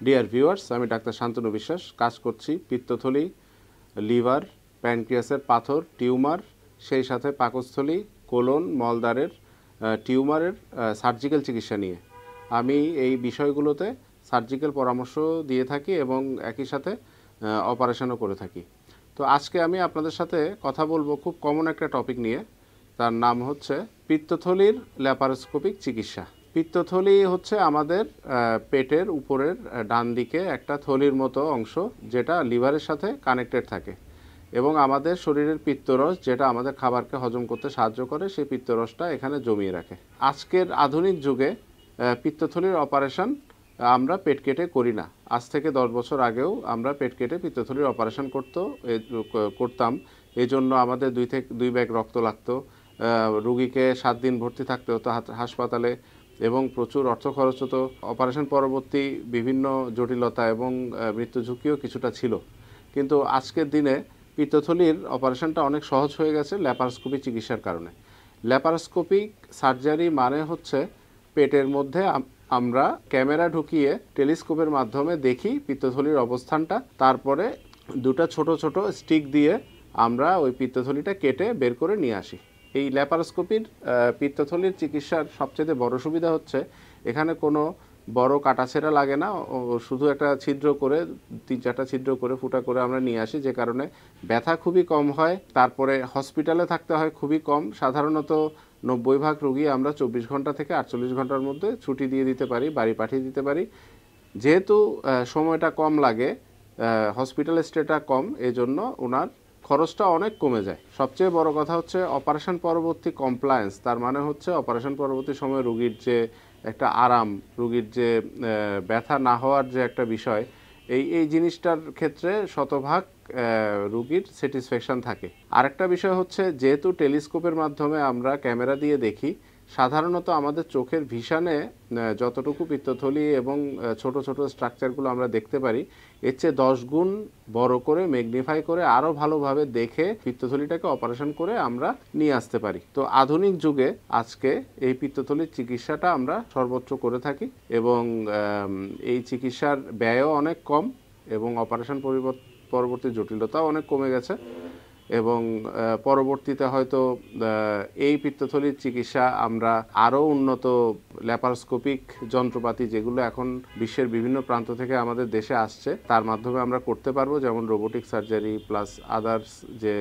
Dear viewers, আমি doctor Shantanu বিশ্বাস কাজ করছি পিত্তথলি, লিভার, প্যানক্রিয়াসের পাথর, টিউমার, সেই সাথে পাকস্থলী, কোলন, মলদ্বারের টিউমারের সার্জিক্যাল চিকিৎসা নিয়ে। আমি এই বিষয়গুলোতে সার্জিক্যাল পরামর্শ দিয়ে থাকি এবং একই সাথে অপারেশনও করে থাকি। তো আজকে আমি আপনাদের সাথে কথা বলবো খুব কমন একটা টপিক নিয়ে। তার নাম হচ্ছে পিত্তথলির ল্যাপারোস্কোপিক চিকিৎসা। পিত্তথলি হচ্ছে আমাদের পেটের উপরের ডান দিকে একটা থলির মতো অংশ, যেটা লিভারের সাথে কানেক্টেড থাকে এবং আমাদের শরীরের পিত্তরস, যেটা আমাদের খাবারকে হজম করতে সাহায্য করে, সেই পিত্তরসটা এখানে জমিয়ে রাখে। আজকের আধুনিক যুগে পিত্তথলির অপারেশন আমরা পেট কেটে করি না। আজ থেকে 10 বছর আগেও আমরা পেট কেটে পিত্তথলির অপারেশন করতাম। এই জন্য আমাদের 2 ব্যাগ রক্ত লাগতো, রুগীকে 7 দিন ভর্তি থাকতে হতো হাসপাতালে এবং প্রচুর অর্থ খরচ হতো। অপারেশন পরবর্তী বিভিন্ন জটিলতা এবং মৃত্যু ঝুঁকিও কিছুটা ছিল। কিন্তু আজকের দিনে পিত্তথলির অপারেশনটা অনেক সহজ হয়ে গেছে ল্যাপারোস্কোপি চিকিৎসার কারণে। ল্যাপারোস্কোপিক সার্জারি মানে হচ্ছে পেটের মধ্যে আমরা ক্যামেরা ঢুকিয়ে টেলিস্কোপের মাধ্যমে দেখি পিত্তথলির অবস্থানটা, তারপরে দুটো ছোট ছোট স্টিক দিয়ে আমরা ওই পিত্তথলিটা কেটে বের করে নিয়ে আসি। এই ল্যাপারোস্কোপির পিত্তথলির চিকিৎসার সবচেয়ে বড় সুবিধা হচ্ছে এখানে কোনো বড় কাটাছেঁড়া লাগে না। শুধু একটা ছিদ্র করে, 3-4টা ছিদ্র করে, ফুটা করে আমরা নিয়ে আসি, যে কারণে ব্যথা খুবই কম হয়। তারপরে হসপিটালে থাকতে হয় খুবই কম। সাধারণত 90% রোগী আমরা 24 ঘন্টা থেকে 48 ঘন্টার মধ্যে ছুটি দিয়ে দিতে পারি, বাড়ি পাঠিয়ে দিতে পারি। যেহেতু সময়টা কম লাগে, হসপিটাল স্টেটা কম, এজন্য ওনার খরচটা অনেক কমে যায়। সবচেয়ে বড় কথা হচ্ছে অপারেশন পরবর্তী কমপ্লায়েন্স। তার মানে হচ্ছে অপারেশন পরবর্তী সময় রোগীর যে একটা আরাম, রোগীর যে ব্যথা না হওয়ার যে একটা বিষয়, এই জিনিসটার ক্ষেত্রে শতভাগ রোগীর স্যাটিসফ্যাকশন থাকে। আরেকটা বিষয় হচ্ছে, যেহেতু টেলিস্কোপের মাধ্যমে আমরা ক্যামেরা দিয়ে দেখি, সাধারণত আমাদের চোখের ভিশনে যতটুকু পিত্তথলি এবং ছোট ছোট স্ট্রাকচারগুলো আমরা দেখতে পারি, এর চেয়ে 10 গুণ বড় করে, ম্যাগনিফাই করে, আরও ভালোভাবে দেখে পিত্তথলিটাকে অপারেশন করে আমরা নিয়ে আসতে পারি। তো আধুনিক যুগে আজকে এই পিত্তথলির চিকিৎসাটা আমরা সর্বোচ্চ করে থাকি এবং এই চিকিৎসার ব্যয়ও অনেক কম এবং অপারেশন পরবর্তী জটিলতাও অনেক কমে গেছে এবং পরবর্তীতে হয়তো এই পিত্তথলির চিকিৎসা আমরা আরও উন্নত ল্যাপারোস্কোপিক যন্ত্রপাতি, যেগুলো এখন বিশ্বের বিভিন্ন প্রান্ত থেকে আমাদের দেশে আসছে, তার মাধ্যমে আমরা করতে পারবো। যেমন রোবোটিক সার্জারি প্লাস আদার্স যে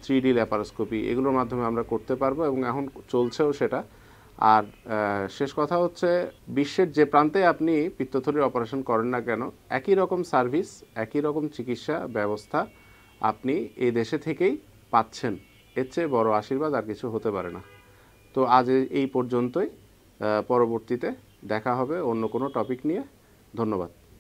3D ল্যাপারোস্কোপি, এগুলোর মাধ্যমে আমরা করতে পারবো এবং এখন চলছেও সেটা। আর শেষ কথা হচ্ছে, বিশ্বের যে প্রান্তে আপনি পিত্তথলির অপারেশন করেন না কেন, একই রকম সার্ভিস, একই রকম চিকিৎসা ব্যবস্থা আপনি এই দেশে থেকেই পাচ্ছেন। এর চেয়ে বড় আশীর্বাদ আর কিছু হতে পারে না। তো আজ এই পর্যন্তই। পরবর্তীতে দেখা হবে অন্য কোনো টপিক নিয়ে। ধন্যবাদ।